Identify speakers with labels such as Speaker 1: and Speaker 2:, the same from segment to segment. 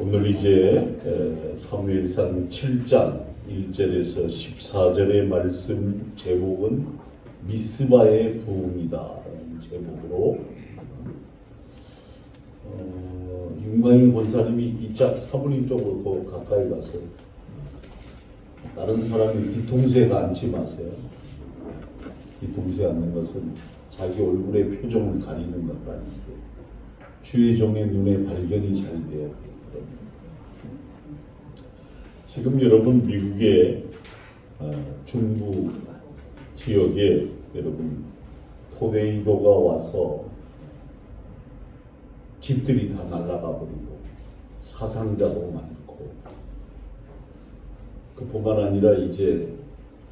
Speaker 1: 오늘 이제 사무엘상 7장 1절에서 14절의 말씀 제목은 미스바의 부흥이다라는 제목으로 윤광인 권사님이 이짝 사부님 쪽으로 더 가까이 가서 다른 사람이 뒤통수에가 앉지 마세요. 뒤통수에 앉는 것은 자기 얼굴의 표정을 가리는 것도 아니고 주의 종의 눈에 발견이 잘 돼야 돼요. 지금 여러분 미국의 중부 지역에 여러분 토네이도가 와서 집들이 다 날아가 버리고 사상자도 많고, 그뿐만 아니라 이제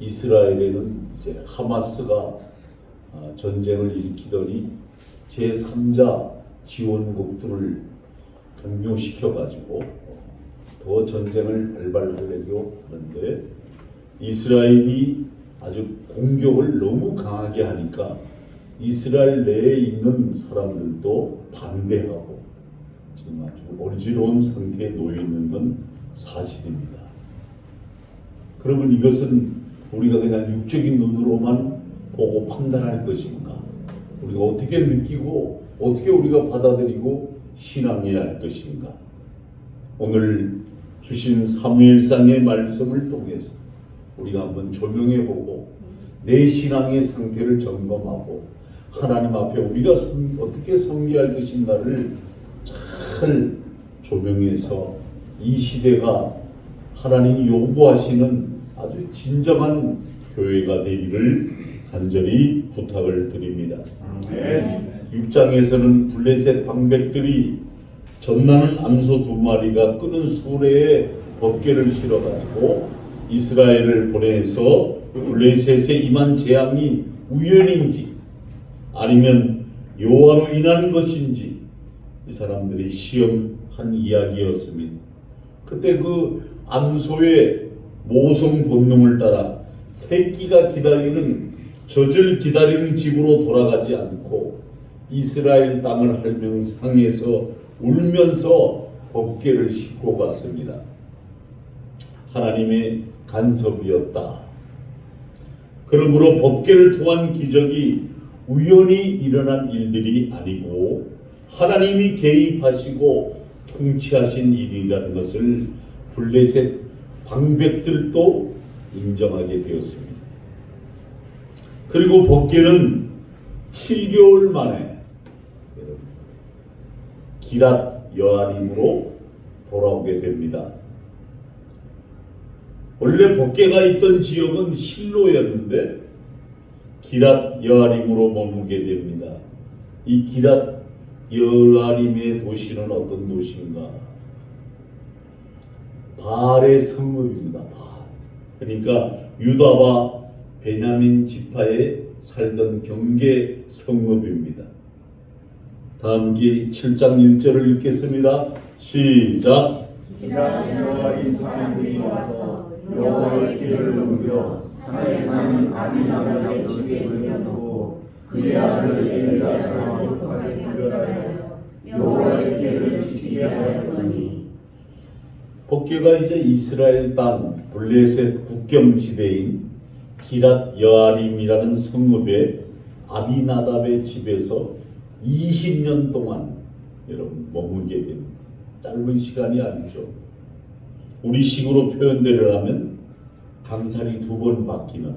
Speaker 1: 이스라엘에는 이제 하마스가 전쟁을 일으키더니 제3자 지원국들을 동요시켜 가지고 더 전쟁을 발발하려고 하는데, 이스라엘이 아주 공격을 너무 강하게 하니까 이스라엘 내에 있는 사람들도 반대하고 지금 아주 어지러운 상태에 놓여 있는 건 사실입니다. 그러면 이것은 우리가 그냥 육적인 눈으로만 보고 판단할 것인가? 우리가 어떻게 느끼고 어떻게 우리가 받아들이고 신앙해야 할 것인가? 오늘 주신 사무엘상의 말씀을 통해서 우리가 한번 조명해보고 내 신앙의 상태를 점검하고 하나님 앞에 우리가 어떻게 섬겨야 할 것인가를 잘 조명해서 이 시대가 하나님이 요구하시는 아주 진정한 교회가 되기를 간절히 부탁을 드립니다. 6장에서는 블레셋 방백들이 전나는 암소 2마리가 끄는 수레에 법궤를 실어가지고 이스라엘을 보내서 블레셋에 임한 재앙이 우연인지 아니면 여호와로 인한 것인지 이 사람들이 시험한 이야기였습니다. 그때 그 암소의 모성 본능을 따라 새끼가 기다리는 젖을 기다리는 집으로 돌아가지 않고 이스라엘 땅을 헐명상에서 울면서 법궤를 싣고 갔습니다. 하나님의 간섭이었다. 그러므로 법궤를 통한 기적이 우연히 일어난 일들이 아니고 하나님이 개입하시고 통치하신 일이라는 것을 블레셋 방백들도 인정하게 되었습니다. 그리고 법궤는 7개월 만에 기랏 여아림으로 돌아오게 됩니다. 원래 법궤가 있던 지역은 실로였는데 기랏 여아림으로 머무게 됩니다. 이 기랏 여아림의 도시는 어떤 도시인가? 바알의 성읍입니다. 바알. 그러니까 유다와 베냐민 지파에 살던 경계 성읍입니다. 다음 기 7장 1절을 읽겠습니다. 시작.
Speaker 2: 기랏 여아림 사람들이 와서 여호와의 길을 옮겨 산에 사는 아비나답의 집에 들여놓고 그의 아들 엘리야사와 목하게 구별하여 여호와의 길을 지키게 하였더니,
Speaker 1: 법궤가 이제 이스라엘 땅 블레셋 국경 지대인 기랏 여아림이라는 성읍의 아비나답의 집에서 20년 동안 여러분 머물게 됩니다. 짧은 시간이 아니죠. 우리 식으로 표현대로 하면 강살이 2번 바뀌는,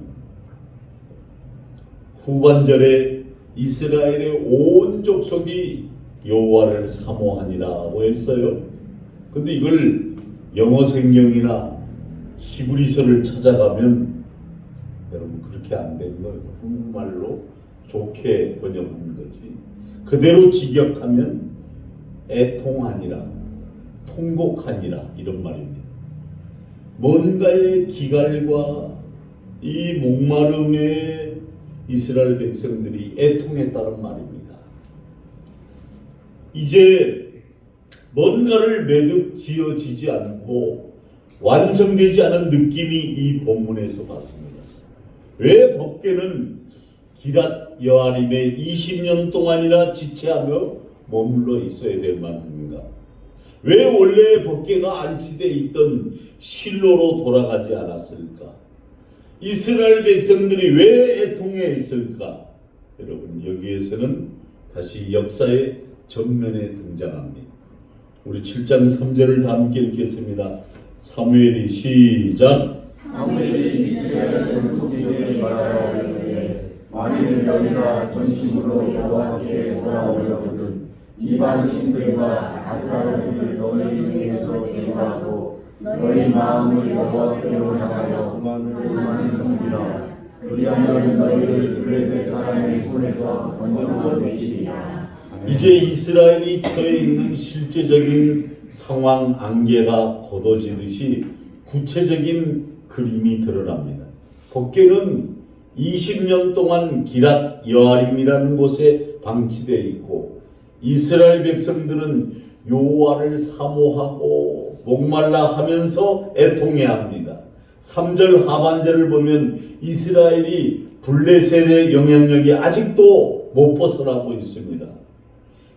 Speaker 1: 후반절에 이스라엘의 온 족속이 여호와를 사모하니라고 했어요. 근데 이걸 영어 성경이나 히브리서를 찾아가면 여러분 그렇게 안 되는 거예요. 한국말로 좋게 번역하는 거지. 그대로 직역하면 애통하니라, 통곡하니라 이런 말입니다. 뭔가의 기갈과 이 목마름에 이스라엘 백성들이 애통했다는 말입니다. 이제 뭔가를 매듭 지어지지 않고 완성되지 않은 느낌이 이 본문에서 받습니다. 왜 법궤는 기랏 여아림에 20년 동안이나 지체하며 머물러 있어야 될 만한가? 왜 원래 법궤가 안치되어 있던 실로로 돌아가지 않았을까? 이스라엘 백성들이 왜 애통해했을까? 여러분, 여기에서는 다시 역사의 전면에 등장합니다. 우리 7장 3절을 다 함께 읽겠습니다. 사무엘이 시작.
Speaker 2: 사무엘이 이스라엘 전속에게 말하여 이르되 만일 너희가 전심으로 여호와께 돌아오려거든 이방 신들과 아스타로트를 너희 중에서 제거하고 너희 마음을 여호와께로 향하여 그만을 섬기라. 그리하면 너희를 블레셋 사람의 손에서 건져내시리라.
Speaker 1: 이제 이스라엘이 처해 있는 실제적인 상황 안개가 걷어지듯이 구체적인 그림이 드러납니다. 법궤는 20년 동안 기랏 여아림이라는 곳에 방치되어 있고 이스라엘 백성들은 여호와를 사모하고 목말라 하면서 애통해합니다. 3절 하반절을 보면 이스라엘이 블레셋의 영향력이 아직도 못 벗어나고 있습니다.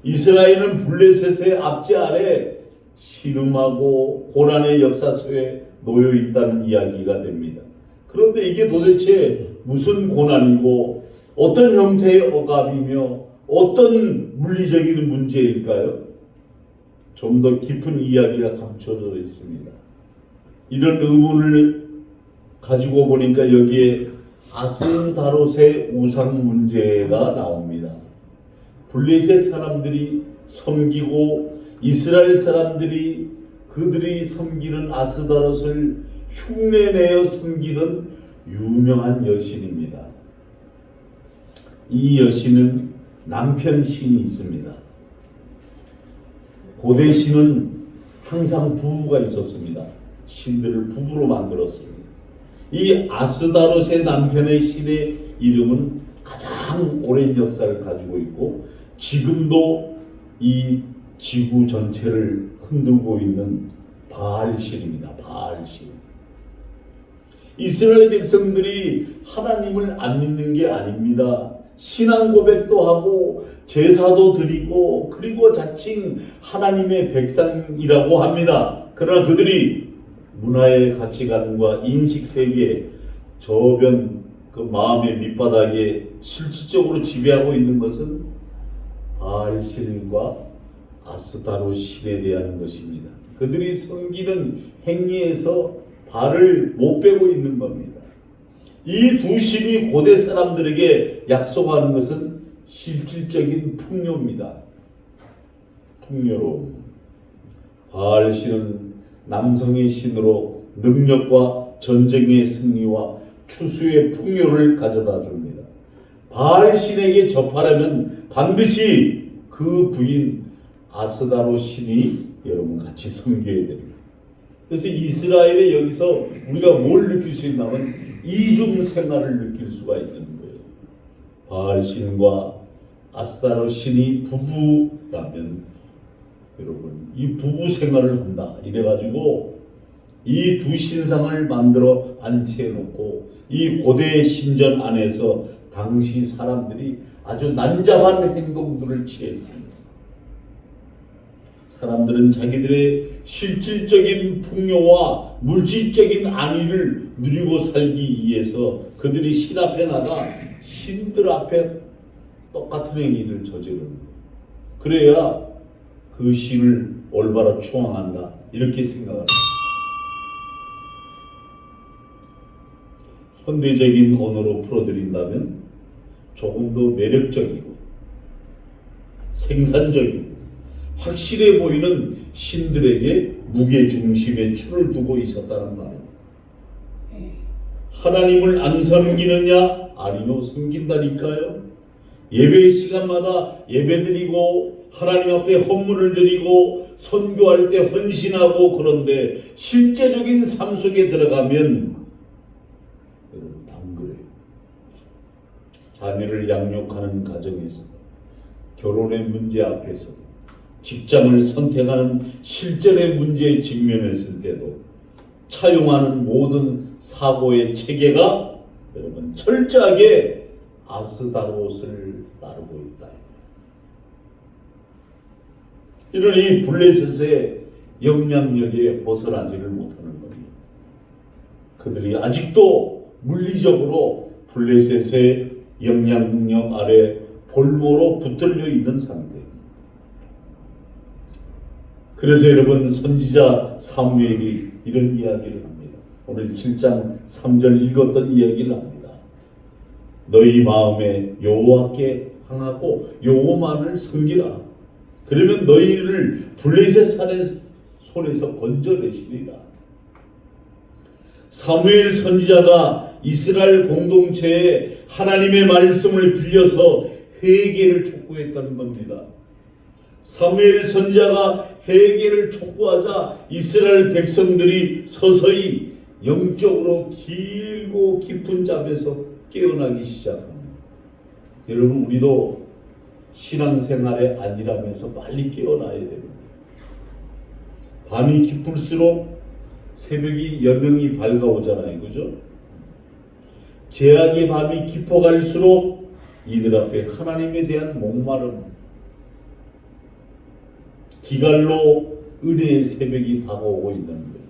Speaker 1: 이스라엘은 블레셋의 압제 아래 시름하고 고난의 역사 속에 놓여 있다는 이야기가 됩니다. 그런데 이게 도대체 무슨 고난이고 어떤 형태의 억압이며 어떤 물리적인 문제일까요? 좀 더 깊은 이야기가 감춰져 있습니다. 이런 의문을 가지고 보니까 여기에 아스다롯의 우상 문제가 나옵니다. 블레셋 사람들이 섬기고 이스라엘 사람들이 그들이 섬기는 아스다롯을 흉내내어 섬기는 유명한 여신입니다. 이 여신은 남편 신이 있습니다. 고대 신은 항상 부부가 있었습니다. 신들을 부부로 만들었습니다. 이 아스다롯의 남편의 신의 이름은 가장 오랜 역사를 가지고 있고 지금도 이 지구 전체를 흔들고 있는 바알신입니다. 바알신. 이스라엘 백성들이 하나님을 안 믿는 게 아닙니다. 신앙 고백도 하고 제사도 드리고 그리고 자칭 하나님의 백성이라고 합니다. 그러나 그들이 문화의 가치관과 인식세계 저변 그 마음의 밑바닥에 실질적으로 지배하고 있는 것은 바알신과 아스타롯 신에 대한 것입니다. 그들이 섬기는 행위에서 발을 못 빼고 있는 겁니다. 이 두 신이 고대 사람들에게 약속하는 것은 실질적인 풍요입니다. 풍요로움. 바알신은 남성의 신으로 능력과 전쟁의 승리와 추수의 풍요를 가져다 줍니다. 바알신에게 접하려면 반드시 그 부인 아스다롯 신이 여러분 같이 섬겨야 됩니다. 그래서 이스라엘에 여기서 우리가 뭘 느낄 수 있냐면 이중 생활을 느낄 수가 있는 거예요. 바알신과 아스타롯 신이 부부라면 여러분 이 부부 생활을 한다. 이래가지고 이 두 신상을 만들어 안치해 놓고 이 고대 신전 안에서 당시 사람들이 아주 난잡한 행동들을 취했습니다. 사람들은 자기들의 실질적인 풍요와 물질적인 안위를 누리고 살기 위해서 그들이 신 앞에 나가 신들 앞에 똑같은 행위를 저지르는 거예요. 그래야 그 신을 올바로 추앙한다 이렇게 생각합니다. 현대적인 언어로 풀어드린다면 조금 더 매력적이고 생산적이고 확실해 보이는 신들에게 무게중심의 추를 두고 있었다는 말입니다. 하나님을 안 섬기느냐? 아니요, 섬긴다니까요. 예배 시간마다 예배드리고 하나님 앞에 헌물을 드리고 선교할 때 헌신하고 그런데 실제적인 삶 속에 들어가면 안 그래요. 자녀를 양육하는 가정에서 결혼의 문제 앞에서 직장을 선택하는 실전의 문제에 직면했을 때도 차용하는 모든 사고의 체계가 여러분 철저하게 아스다롯을 따르고 있다. 이런 이 블레셋의 영향력에 벗어나지를 못하는 겁니다. 그들이 아직도 물리적으로 블레셋의 영향력 아래 볼모로 붙들려 있는 상태입니다. 그래서 여러분, 선지자 사무엘이 이런 이야기를 합니다. 오늘 7장 3절 읽었던 이야기를 합니다. 너희 마음에 여호와께 향하고 여호와만을 섬기라. 그러면 너희를 블레셋 산의 손에서 건져내시리라. 사무엘 선지자가 이스라엘 공동체에 하나님의 말씀을 빌려서 회개를 촉구했다는 겁니다. 사무엘 선지자가 회개를 촉구하자 이스라엘 백성들이 서서히 영적으로 길고 깊은 잠에서 깨어나기 시작합니다. 여러분, 우리도 신앙생활의 안일함에서 빨리 깨어나야 됩니다. 밤이 깊을수록 새벽이 여명이 밝아오잖아요. 그죠? 죄악의 밤이 깊어갈수록 이들 앞에 하나님에 대한 목마름, 기갈로 은혜의 새벽이 다가오고 있는 거예요.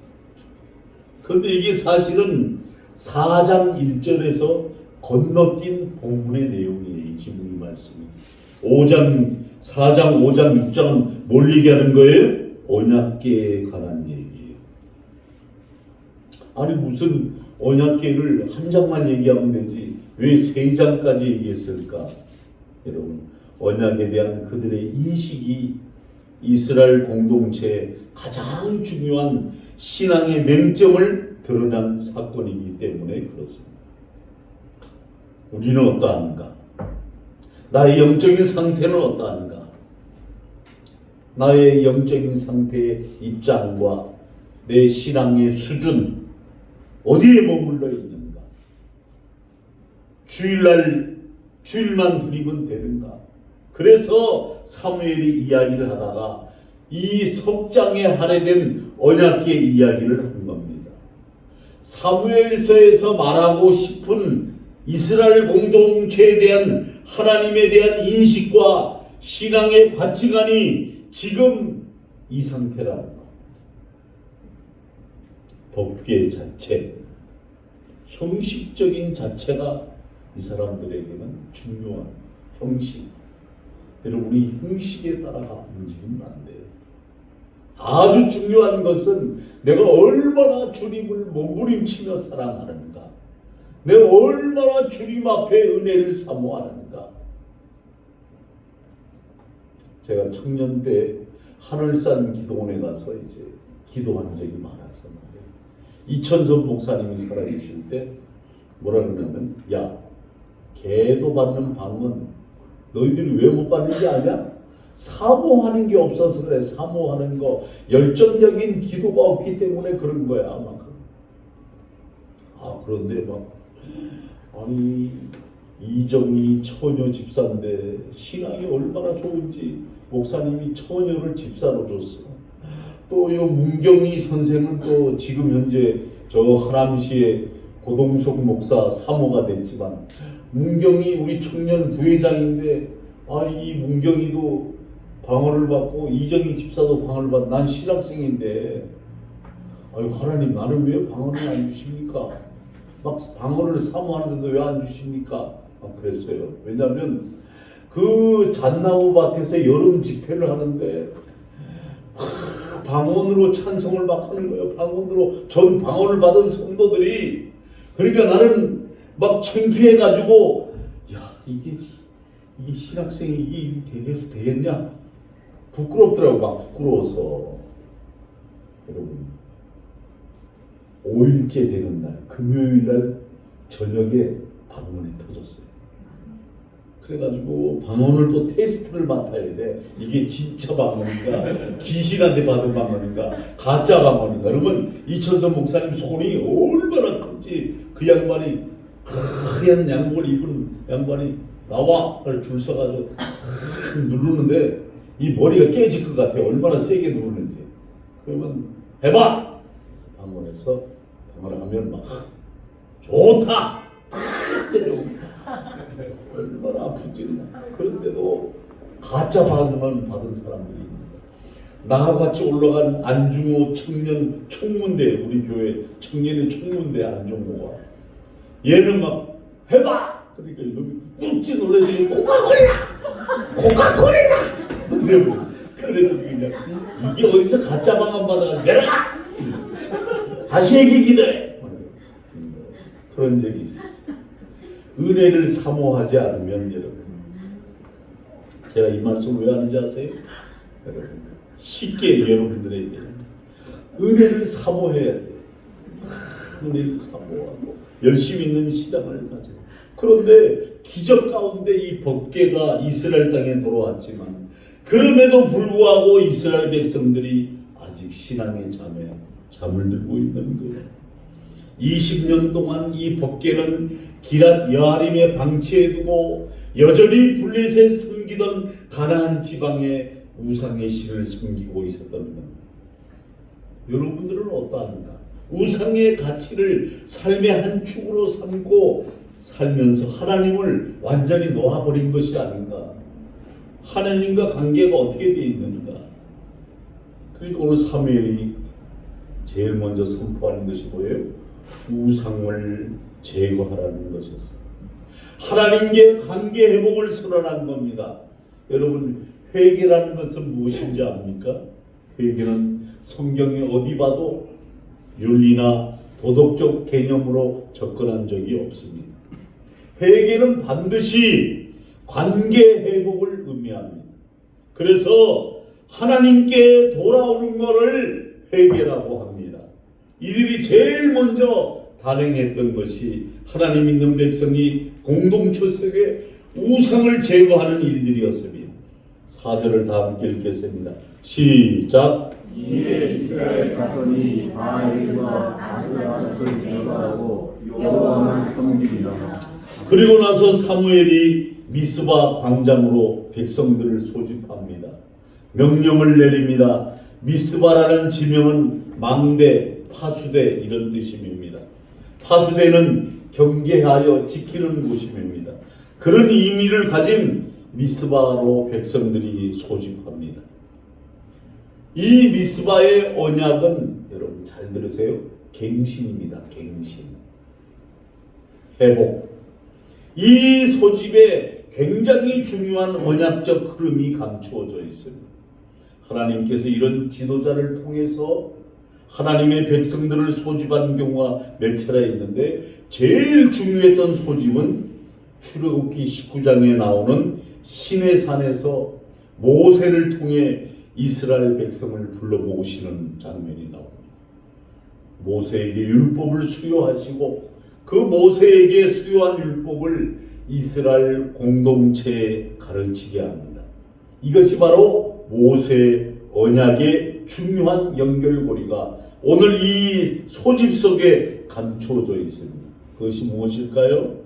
Speaker 1: 그런데 이게 사실은 4장 1절에서 건너뛴 본문의 내용이에요. 이 지금 이 말씀이 4장 5장 6장은 뭘 얘기하는 거예요? 언약궤에 관한 얘기예요. 아니 무슨 언약궤를 한 장만 얘기하면 되지 왜 3장까지 얘기했을까? 여러분, 언약에 대한 그들의 인식이 이스라엘 공동체의 가장 중요한 신앙의 맹점을 드러난 사건이기 때문에 그렇습니다. 우리는 어떠한가? 나의 영적인 상태는 어떠한가? 나의 영적인 상태의 입장과 내 신앙의 수준 어디에 머물러 있는가? 주일만 드리면 되는가? 그래서 사무엘이 이야기를 하다가 이 석장에 할애된 언약궤 이야기를 한 겁니다. 사무엘서에서 말하고 싶은 이스라엘 공동체에 대한 하나님에 대한 인식과 신앙의 가치관이 지금 이 상태라는 것. 법궤 자체, 형식적인 자체가 이 사람들에게는 중요한 형식. 여러분, 우리 형식에 따라가 움직이면 안 돼요. 아주 중요한 것은 내가 얼마나 주님을 몸부림치며 사랑하는가, 내가 얼마나 주님 앞에 은혜를 사모하는가. 제가 청년 때 하늘산 기도원에 가서 이제 기도한 적이 많았었는데 이천선 목사님이 살아계실 때 뭐라 그러냐면, 야, 계도 받는 방은 너희들이 왜 못 받는지 아냐? 사모하는 게 없어서 그래. 사모하는 거, 열정적인 기도가 없기 때문에 그런 거야. 막. 그런데 막 아니 이정희 처녀 집사인데 신앙이 얼마나 좋은지 목사님이 처녀를 집사로 줬어. 또 이 문경희 선생은 또 지금 현재 저 하남시의 고동석 목사 사모가 됐지만, 문경희 우리 청년 부회장인데 이 문경희도 방언을 받고 이정희 집사도 방언을 받고, 난 신학생인데 하나님 나는 왜 방언을 안 주십니까? 막 방언을 사모하는데도 왜 안 주십니까? 그랬어요. 왜냐하면 그 잣나무 밭에서 여름 집회를 하는데 방언으로 찬송을 막 하는 거예요. 방언으로 전 방언을 받은 성도들이. 그러니까 나는 막 창피해가지고, 야, 이게 신학생이 이게 되겠냐? 부끄럽더라고. 막 부끄러워서. 여러분, 5일째 되는 날, 금요일 날 저녁에 방언이 터졌어요. 그래가지고 방언을 또 테스트를 맡아야 돼. 이게 진짜 방언인가, 귀신한테 받은 방언인가, 가짜 방언인가. 그러면 이천선 목사님 손이 얼마나 큰지, 그 양반이 하얀 양복을 입은 양반이 나와 줄 서가지고 누르는데 이 머리가 깨질 것 같아. 얼마나 세게 누르는지. 그러면 해봐! 방언에서 방언을 하면 막 좋다! 탁 때려. 얼마나 아프지. 그런데도 가짜 방언을 받은 사람들이 있는데, 나와 같이 올라간 안중호 청년 총무대, 우리 교회 청년의 총무대 안중호가 얘는 막 해봐. 그러니까 이놈이 꾹지 놀래더니 코카콜라 이래버렸어. 그래도 그냥 이게 어디서 가짜 방안 받아가 내려가 다시 얘기 기도해. 그런 적이 있어요. 은혜를 사모하지 않으면 여러분, 제가 이 말씀 왜 하는지 아세요? 여러분 쉽게 여러분들에게 은혜를 사모해야 돼요. 은혜를 사모하고 열심히 있는 신앙을 가져. 그런데 기적 가운데 이 법궤가 이스라엘 땅에 들어왔지만 그럼에도 불구하고 이스라엘 백성들이 아직 신앙의 잠을 들고 있는 거예요. 20년 동안 이 법궤는 기랏 여아림에 방치해두고 여전히 블레셋에 섬기던 가나안 지방의 우상의 신을 섬기고 있었던 겁니다. 여러분들은 어떠합니까? 우상의 가치를 삶의 한 축으로 삼고 살면서 하나님을 완전히 놓아버린 것이 아닌가? 하나님과 관계가 어떻게 되어 있는가? 그러니까 오늘 사무엘이 제일 먼저 선포하는 것이 뭐예요? 우상을 제거하라는 것이었어요. 하나님께 관계 회복을 선언한 겁니다. 여러분, 회개라는 것은 무엇인지 압니까? 회개는 성경에 어디 봐도 윤리나 도덕적 개념으로 접근한 적이 없습니다. 회개는 반드시 관계 회복을 의미합니다. 그래서 하나님께 돌아오는 것을 회개라고 합니다. 이들이 제일 먼저 단행했던 것이 하나님 믿는 백성이 공동체 속에 우상을 제거하는 일들이었습니다. 4절을 다 함께 읽겠습니다. 시작.
Speaker 2: 이에 이스라엘 자손이 바알과 아스라엘을 제거하고 여호와만 섬기리라.
Speaker 1: 그리고 나서 사무엘이 미스바 광장으로 백성들을 소집합니다. 명령을 내립니다. 미스바라는 지명은 망대, 파수대 이런 뜻입니다. 파수대는 경계하여 지키는 곳입니다. 그런 의미를 가진 미스바로 백성들이 소집합니다. 이 미스바의 언약은 여러분 잘 들으세요. 갱신입니다. 갱신. 회복. 이 소집에 굉장히 중요한 언약적 흐름이 감추어져 있습니다. 하나님께서 이런 지도자를 통해서 하나님의 백성들을 소집한 경우가 몇 차례 있는데 제일 중요했던 소집은 출애굽기 19장에 나오는 시내산에서 모세를 통해 이스라엘 백성을 불러 모으시는 장면이 나옵니다. 모세에게 율법을 수여하시고 그 모세에게 수여한 율법을 이스라엘 공동체에 가르치게 합니다. 이것이 바로 모세 언약의 중요한 연결고리가 오늘 이 소집 속에 감춰져 있습니다. 그것이 무엇일까요?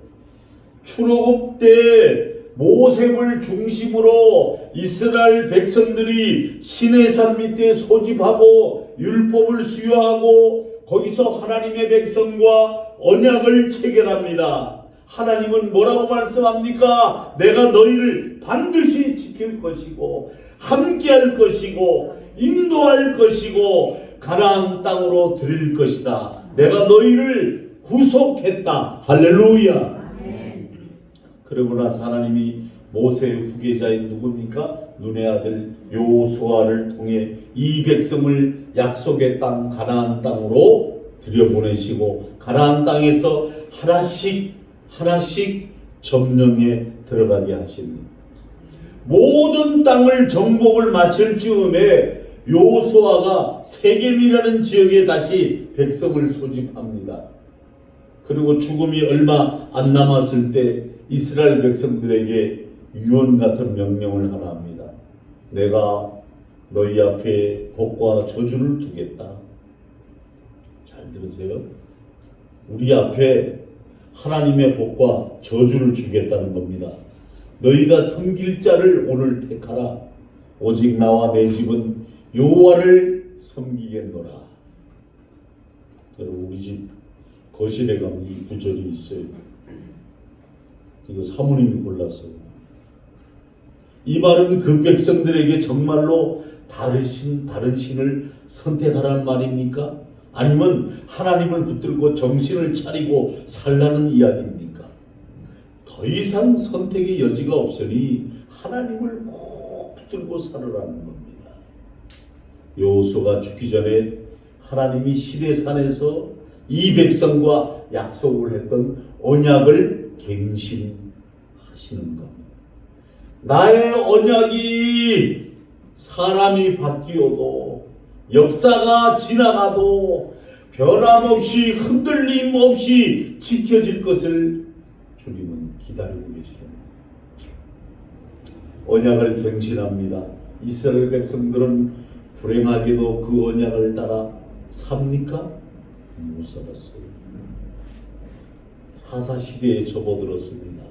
Speaker 1: 출애굽 때 모세를 중심으로 이스라엘 백성들이 시내산 밑에 소집하고 율법을 수여하고 거기서 하나님의 백성과 언약을 체결합니다. 하나님은 뭐라고 말씀합니까? 내가 너희를 반드시 지킬 것이고 함께할 것이고 인도할 것이고 가나안 땅으로 드릴 것이다. 내가 너희를 구속했다. 할렐루야. 그러고 나서 하나님이 모세의 후계자인 누굽니까? 눈의 아들 여호수아를 통해 이 백성을 약속의 땅 가나안 땅으로 들여보내시고 가나안 땅에서 하나씩 점령에 들어가게 하십니다. 모든 땅을 정복을 마칠 즈음에 여호수아가 세겜이라는 지역에 다시 백성을 소집합니다. 그리고 죽음이 얼마 안 남았을 때 이스라엘 백성들에게 유언 같은 명령을 하나 합니다. 내가 너희 앞에 복과 저주를 두겠다. 잘 들으세요. 우리 앞에 하나님의 복과 저주를 주겠다는 겁니다. 너희가 섬길 자를 오늘 택하라. 오직 나와 내 집은 여호와를 섬기겠노라. 여러분 우리 집 거실에 가면 이 구절이 있어요. 이거 사모님이 골랐어요. 이 말은 그 백성들에게 정말로 다른 신을 선택하라는 말입니까? 아니면 하나님을 붙들고 정신을 차리고 살라는 이야기입니까? 더 이상 선택의 여지가 없으니 하나님을 꼭 붙들고 살으라는 겁니다. 여호수아가 죽기 전에 하나님이 시내산에서 이 백성과 약속을 했던 언약을 갱신하시는 겁니다. 나의 언약이 사람이 바뀌어도 역사가 지나가도 변함없이 흔들림 없이 지켜질 것을 주님은 기다리고 계십니다. 언약을 갱신합니다. 이스라엘 백성들은 불행하게도 그 언약을 따라 삽니까? 못 살았어요. 사사시대에 접어들었습니다.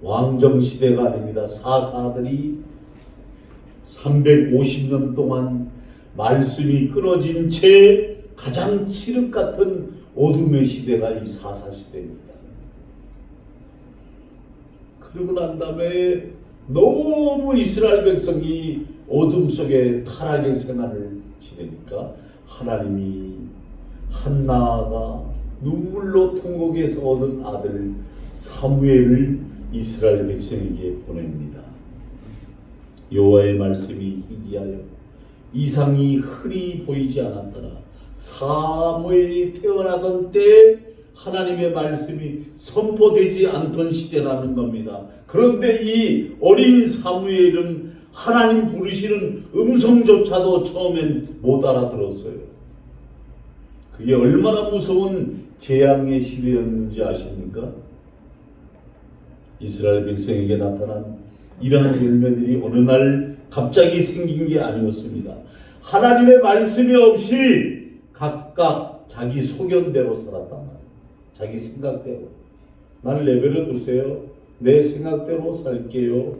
Speaker 1: 왕정시대가 아닙니다. 사사들이 350년 동안 말씀이 끊어진 채 가장 칠흑 같은 어둠의 시대가 이 사사시대입니다. 그러고 난 다음에 너무 이스라엘 백성이 어둠 속에 타락의 생활을 지내니까 하나님이 한나가 눈물로 통곡해서 얻은 아들 사무엘을 이스라엘 백성에게 보냅니다. 여호와의 말씀이 희귀하여 이상이 흔히 보이지 않았더라. 사무엘이 태어나던 때 하나님의 말씀이 선포되지 않던 시대라는 겁니다. 그런데 이 어린 사무엘은 하나님 부르시는 음성조차도 처음엔 못 알아들었어요. 그게 얼마나 무서운 재앙의 시대였는지 아십니까? 이스라엘 백성에게 나타난 이러한 열매들이 어느 날 갑자기 생긴 게 아니었습니다. 하나님의 말씀이 없이 각각 자기 소견대로 살았단 말이에요. 자기 생각대로. 나를 내버려 두세요. 내 생각대로 살게요.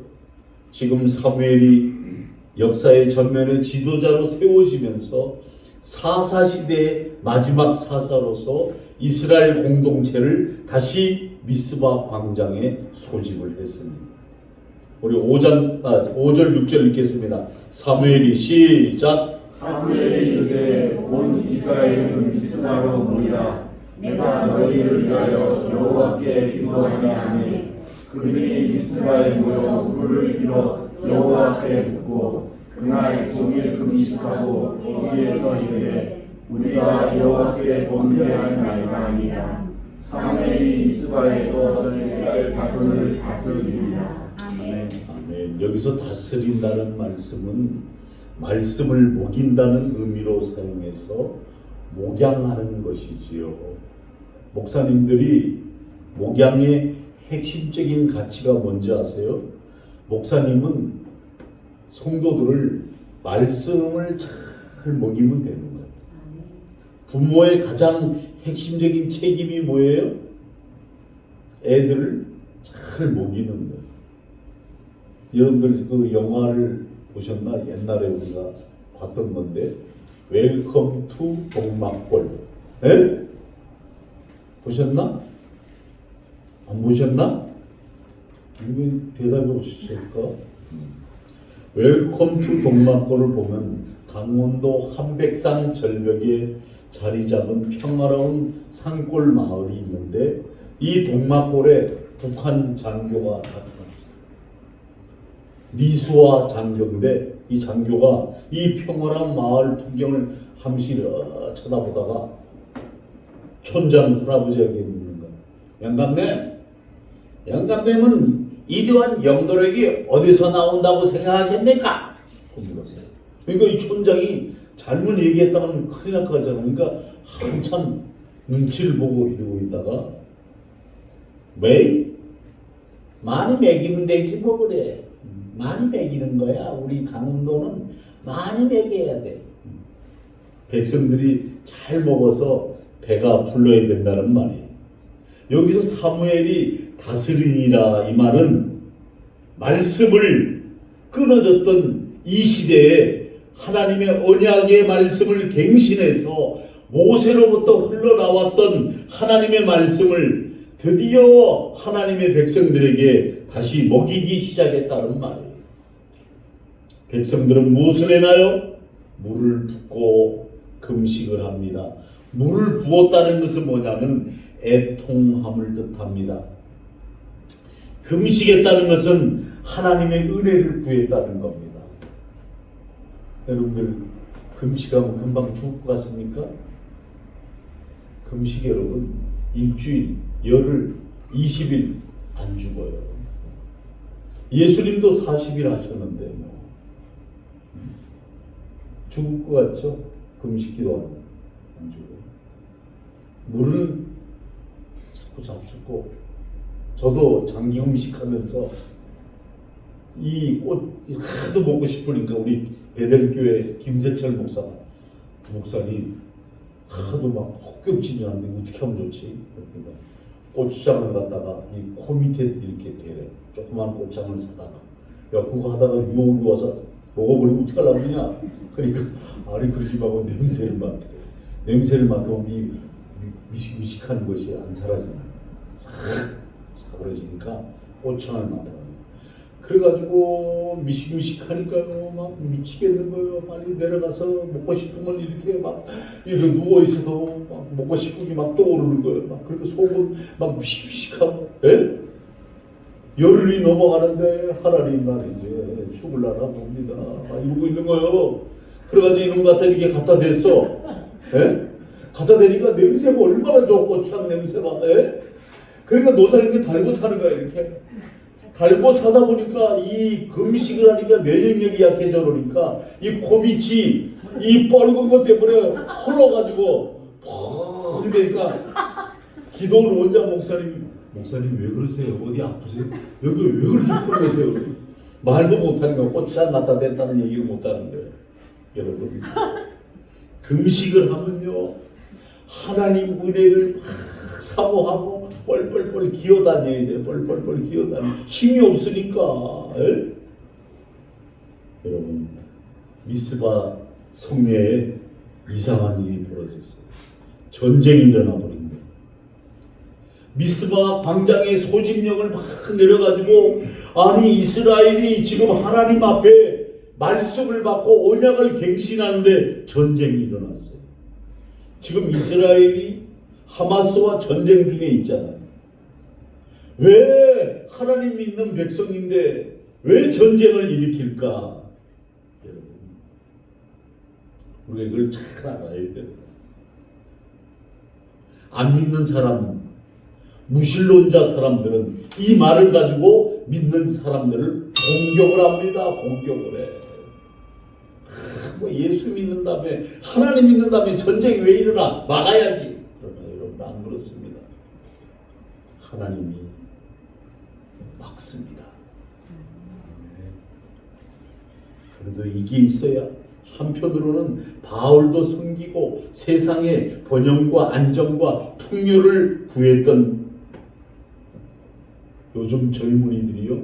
Speaker 1: 지금 사무엘이 역사의 전면에 지도자로 세워지면서 사사시대의 마지막 사사로서 이스라엘 공동체를 다시 미스바 광장에 소집을 했습니다. 우리 5절 6절 읽겠습니다. 사무엘이 시작.
Speaker 2: 사무엘이 이르되 온 이스라엘은 미스바로 모이라. 내가 너희를 위하여 여호와께 기도하리라 하니 그들이 미스바에 모여 물을 길어 여호와 앞에 붓고 그날 종일 금식하고 거기에서 이르되 우리가 여호와께 범죄하나이다 하니라. 사무엘이 미스바에서 이스라엘 자손을 다스리니라. 아멘.
Speaker 1: 아멘. 여기서 다스린다는 말씀은 말씀을 먹인다는 의미로 사용해서 목양하는 것이지요. 목사님들이 목양의 핵심적인 가치가 뭔지 아세요? 목사님은 성도들을 말씀을 잘 먹이면 되는 거예요. 부모의 가장 핵심적인 책임이 뭐예요? 애들을 잘 먹이는 거예요. 여러분들 그 영화를 보셨나? 옛날에 우리가 봤던 건데 웰컴 투 동막골. 에? 보셨나? 안 보셨나? 이거 대답이 없으실까? 웰컴 투 동막골을 보면 강원도 한백산 절벽에 자리 잡은 평화로운 산골 마을이 있는데 이 동막골에 북한 장교가 나타났어요. 미수아 장교인데 이 장교가 이 평화로운 마을 풍경을 함시 쳐다보다가 촌장 할아버지에게 묻는 거예요. 영감님, 영감님은 이러한 영도력이 어디서 나온다고 생각하십니까? 물었어요. 그러니까 이 촌장이 잘못 얘기했다면 큰일 날 것 같잖아요. 그러니까 한참 눈치를 보고 이러고 있다가 왜? 많이 먹이면 되지 뭐 그래. 많이 먹이는 거야. 우리 강원도는 많이 먹여야 돼. 백성들이 잘 먹어서 배가 불러야 된다는 말이에요. 여기서 사무엘이 다스리니라 이 말은 말씀을 끊어졌던 이 시대에 하나님의 언약의 말씀을 갱신해서 모세로부터 흘러나왔던 하나님의 말씀을 드디어 하나님의 백성들에게 다시 먹이기 시작했다는 말이에요. 백성들은 무엇을 해나요? 물을 붓고 금식을 합니다. 물을 부었다는 것은 뭐냐면 애통함을 뜻합니다. 금식했다는 것은 하나님의 은혜를 구했다는 겁니다. 여러분들 금식하면 금방 죽을 것 같습니까? 금식 여러분 일주일, 열흘, 20일 안 죽어요. 예수님도 40일 하셨는데 뭐 죽을 것 같죠? 금식기도 안 죽어요. 물은 자꾸 잡숫고 저도 장기 금식하면서 이 꽃 하도 먹고 싶으니까 우리 베델교회 김세철 목사님 하도 막 헛격질이는데 어떻게 하면 좋지? 그러니까 고추장을 갖다가 이 코 밑에 이렇게 대래. 조그만 고추장을 사다가 야 그거 하다가 유혹이 와서 먹어버리면 어떻게 하려고 그러냐? 그러니까 아니 그러지 말고 냄새를 맡아. 냄새를 맡으면 이 미식미식한 것이 안 사라지나. 싹 사그러지니까 고추장을 맡아. 그래가지고 미식미식하니까요 막 미치겠는 거예요. 빨리 내려가서 먹고 싶으면 이렇게 막 이렇게 누워 있어도 막 먹고 싶은 게 막 떠오르는 거예요. 막 그리고 속은 막 미식미식하고, 예? 열흘이 넘어가는데 하나님 날 이제 죽을라나 봅니다. 막 이러고 있는 거예요. 그래가지고 이놈 갖다 이렇게 갖다 댔어. 예? 갖다 대니까 냄새가 얼마나 좋고 고추장 냄새가, 예? 그러니까 노사님이 달고 사는 거야 이렇게. 달고 사다 보니까 이 금식을 하니까 면역력이 약해져 그러니까 이 코밑이 이 뻘건 것 때문에 헐어가지고 펑 되니까 기도원 원장 목사님 왜 그러세요? 어디 아프세요? 여기 왜 그렇게 뻘거세요? 말도 못하니까 고추장 갖다 댔다는 얘기를 못하는데 여러분 금식을 하면요 하나님 은혜를 막 사모하고 뻘뻘뻘 기어다녀야 돼. 뻘뻘뻘 기어다녀. 힘이 없으니까. 에? 여러분 미스바 성내에 이상한 일이 벌어졌어요. 전쟁이 일어나 버린 거예요. 미스바 광장의 소집력을 막 내려가지고 아니 이스라엘이 지금 하나님 앞에 말씀을 받고 언약을 갱신하는데 전쟁이 일어났어요. 지금 이스라엘이 하마스와 전쟁 중에 있잖아요. 왜 하나님 믿는 백성인데 왜 전쟁을 일으킬까? 여러분, 우리가 이걸 잘 알아야 돼요. 안 믿는 사람, 무신론자 사람들은 이 말을 가지고 믿는 사람들을 공격을 합니다. 공격을 해. 뭐 예수 믿는 다음에 하나님 믿는 다음에 전쟁이 왜 일어나? 막아야지. 그러나 여러분 안 그렇습니다. 하나님이 막습니다. 그래도 이게 있어야 한편으로는 바울도 섬기고 세상의 번영과 안정과 풍요를 구했던 요즘 젊은이들이요.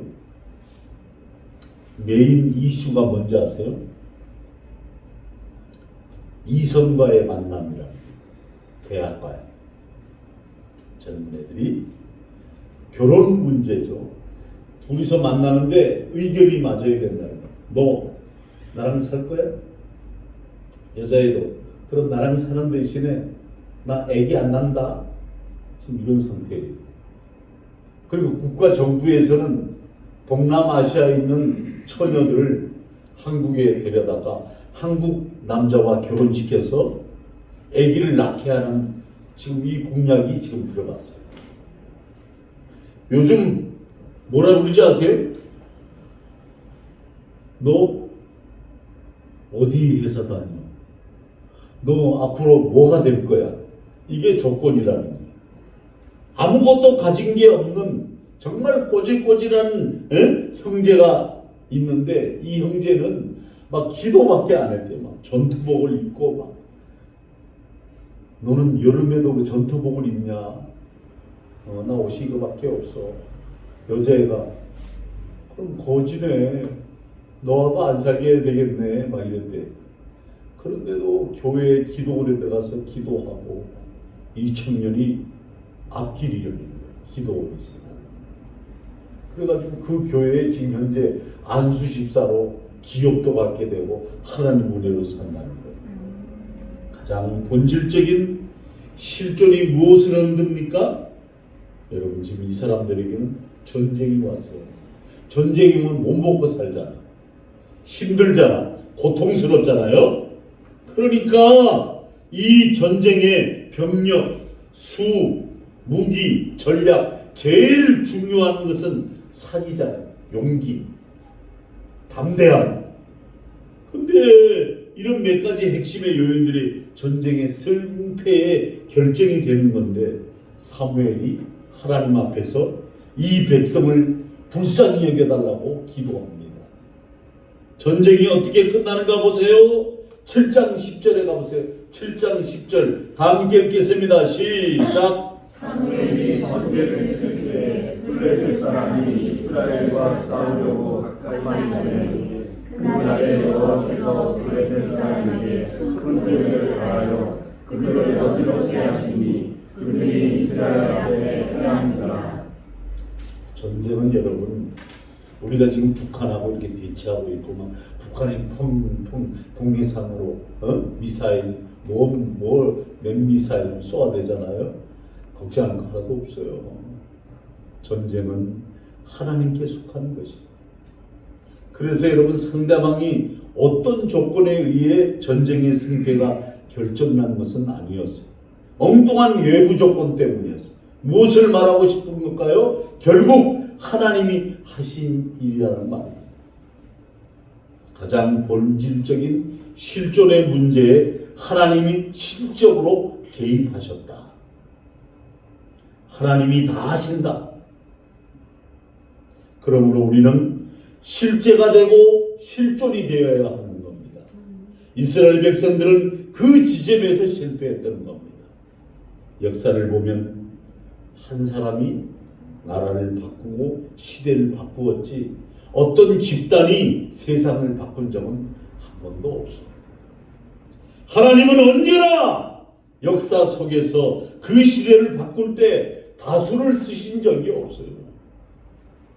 Speaker 1: 메인 이슈가 뭔지 아세요? 이성과의 만남이라 대학가에 젊은 애들이 결혼 문제죠. 둘이서 만나는데 의견이 맞아야 된다는 거야. 너 나랑 살 거야? 여자애도 그럼 나랑 사는 대신에 나 애기 안 난다. 지금 이런 상태예요. 그리고 국가 정부에서는 동남아시아에 있는 처녀들을 한국에 데려다가 한국 남자와 결혼시켜서 아기를 낳게 하는 지금 이 공약이 지금 들어갔어요. 요즘 뭐라 그러지 아세요? 너 어디 회사 다녀? 너 앞으로 뭐가 될 거야? 이게 조건이라는 거예요. 아무것도 가진 게 없는 정말 꼬질꼬질한 형제가 있는데 이 형제는 막 기도밖에 안 했대. 막 전투복을 입고 막 너는 여름에도 그 전투복을 입냐? 나 옷이 이거밖에 없어. 여자애가 그럼 거지네. 너하고 안 사귀어야 되겠네. 막 이랬대. 그런데도 교회에 기도원에 들어가서 기도하고 이 청년이 앞길이 열린 거예요. 기도원에서. 그래가지고 그 교회에 지금 현재 안수 집사로 기업도 갖게 되고 하나님 은혜로 산다는 거예요. 가장 본질적인 실존이 무엇을 흔듭니까? 여러분 지금 이 사람들에게는 전쟁이 왔어요. 전쟁이면 못 먹고 살잖아. 힘들잖아. 고통스럽잖아요. 그러니까 이 전쟁의 병력, 수, 무기, 전략 제일 중요한 것은 사기잖아요. 용기, 담대함. 근데 이런 몇 가지 핵심의 요인들이 전쟁의 승패에 결정이 되는 건데 사무엘이 하나님 앞에서 이 백성을 불쌍히 여겨달라고 기도합니다. 전쟁이 어떻게 끝나는가 보세요. 7장 10절에 가보세요. 7장 10절 다 함께 읽겠습니다. 시작.
Speaker 2: 사무엘이 번제를 드릴 때 블레셋 사람이 이스라엘과 싸우려고 가까이 오매 그날에 여호와께서 블레셋 사람에게 큰 회를 하여 그들을 어지럽게 하시니 그들이 이스라엘 앞에 패한지라.
Speaker 1: 전쟁은 여러분 우리가 지금 북한하고 이렇게 대치하고 있고 막 북한이 동해상으로 미사일 몇 미사일 쏘아대잖아요. 걱정하는 거 하나도 없어요. 전쟁은 하나님께 속하는 것이에요. 그래서 여러분 상대방이 어떤 조건에 의해 전쟁의 승패가 결정난 것은 아니었어요. 엉뚱한 외부 조건 때문이었어요. 무엇을 말하고 싶은 걸까요? 결국 하나님이 하신 일이라는 말입니다. 가장 본질적인 실존의 문제에 하나님이 실적으로 개입하셨다. 하나님이 다 하신다. 그러므로 우리는 실제가 되고 실존이 되어야 하는 겁니다. 이스라엘 백성들은 그 지점에서 실패했던 겁니다. 역사를 보면 한 사람이 나라를 바꾸고 시대를 바꾸었지 어떤 집단이 세상을 바꾼 적은 한 번도 없어. 하나님은 언제나 역사 속에서 그 시대를 바꿀 때 다수를 쓰신 적이 없어요.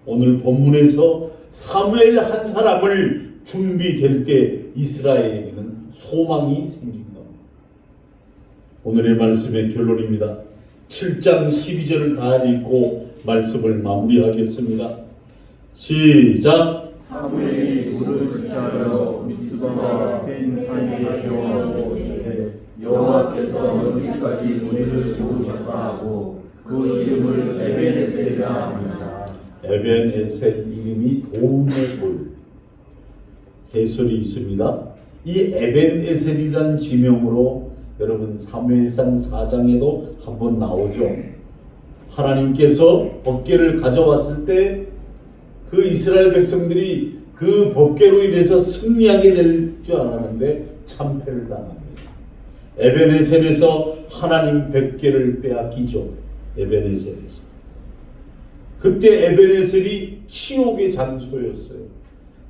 Speaker 1: 오늘 본문에서 사무엘 한 사람을 준비될 때 이스라엘에게는 소망이 생긴 겁니다. 오늘의 말씀의 결론입니다. 7장 12절을 다 읽고 말씀을 마무리하겠습니다. 시작.
Speaker 2: 사무엘이 돌을 취하여 미스바와 센 사이에 세워놓고 여호와께서 여기까지 우리를 도우셨다 하고 그 이름을 에벤에셀이라 합니다.
Speaker 1: 에벤에셀 이름이 도움의 돌. 해설이 있습니다. 이 에벤에셀이라는 지명으로 여러분 사무엘상 4장에도 한번 나오죠. 하나님께서 법궤를 가져왔을 때 그 이스라엘 백성들이 그 법궤로 인해서 승리하게 될 줄 알았는데 참패를 당합니다. 에벤에셀에서 하나님 법궤를 빼앗기죠. 에벤에셀에서. 그때 에벤에셀이 치욕의 장소였어요.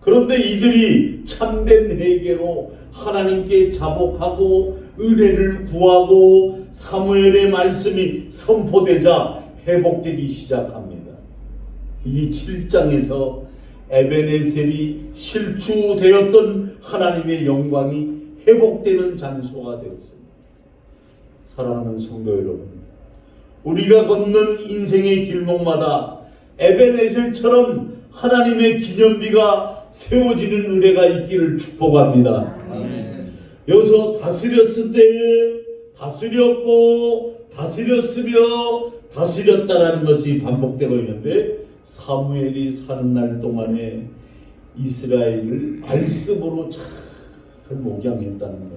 Speaker 1: 그런데 이들이 참된 회개로 하나님께 자복하고 은혜를 구하고 사무엘의 말씀이 선포되자 회복되기 시작합니다. 이 7장에서 에벤에셀이 실추되었던 하나님의 영광이 회복되는 장소가 되었습니다. 사랑하는 성도 여러분, 우리가 걷는 인생의 길목마다 에벤에셀처럼 하나님의 기념비가 세워지는 은혜가 있기를 축복합니다. 여기서 다스렸을 때에 다스렸고 다스렸으며 다스렸다라는 것이 반복되고 있는데 사무엘이 사는 날 동안에 이스라엘을 말씀으로 잘 목양했다는 겁니다.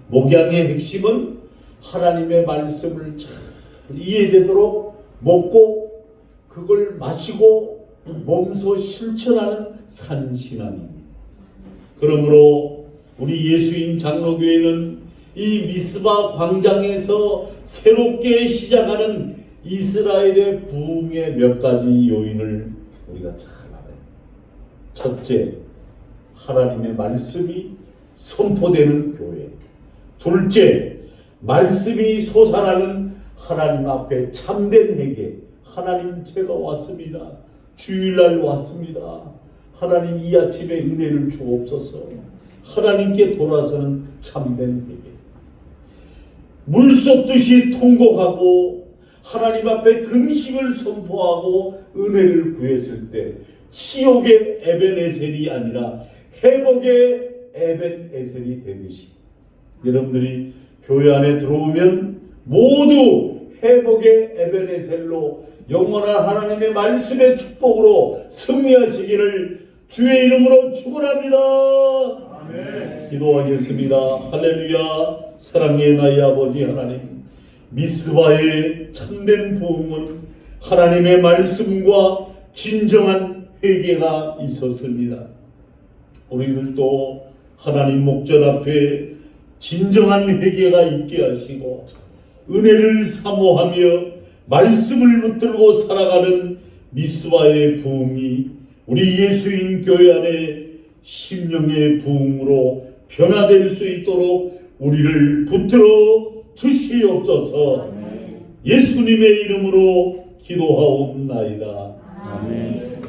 Speaker 1: 목양의 핵심은 하나님의 말씀을 잘 이해되도록 먹고 그걸 마시고 몸소 실천하는 산신앙입니다. 그러므로 우리 예수인 장로교회는 이 미스바 광장에서 새롭게 시작하는 이스라엘의 부흥의 몇 가지 요인을 우리가 잘 알아요. 첫째, 하나님의 말씀이 선포되는 교회. 둘째, 말씀이 솟아나는 하나님 앞에 참된 회개. 하나님 제가 왔습니다. 주일날 왔습니다. 하나님 이 아침에 은혜를 주옵소서. 하나님께 돌아서는 참된 회개. 물 쏟듯이 통곡하고 하나님 앞에 금식을 선포하고 은혜를 구했을 때 치욕의 에벤에셀이 아니라 회복의 에벤에셀이 되듯이 여러분들이 교회 안에 들어오면 모두 회복의 에벤에셀로 영원한 하나님의 말씀의 축복으로 승리하시기를 주의 이름으로 축원합니다. 아멘. 기도하겠습니다. 할렐루야. 사랑의 나의 아버지 하나님, 미스바의 참된 부흥은 하나님의 말씀과 진정한 회개가 있었습니다. 우리들도 하나님 목전 앞에 진정한 회개가 있게 하시고 은혜를 사모하며 말씀을 붙들고 살아가는 미스바의 부흥이 우리 예수인 교회 안에 심령의 부흥으로 변화될 수 있도록 우리를 붙들어 주시옵소서. 예수님의 이름으로 기도하옵나이다.
Speaker 2: 아멘.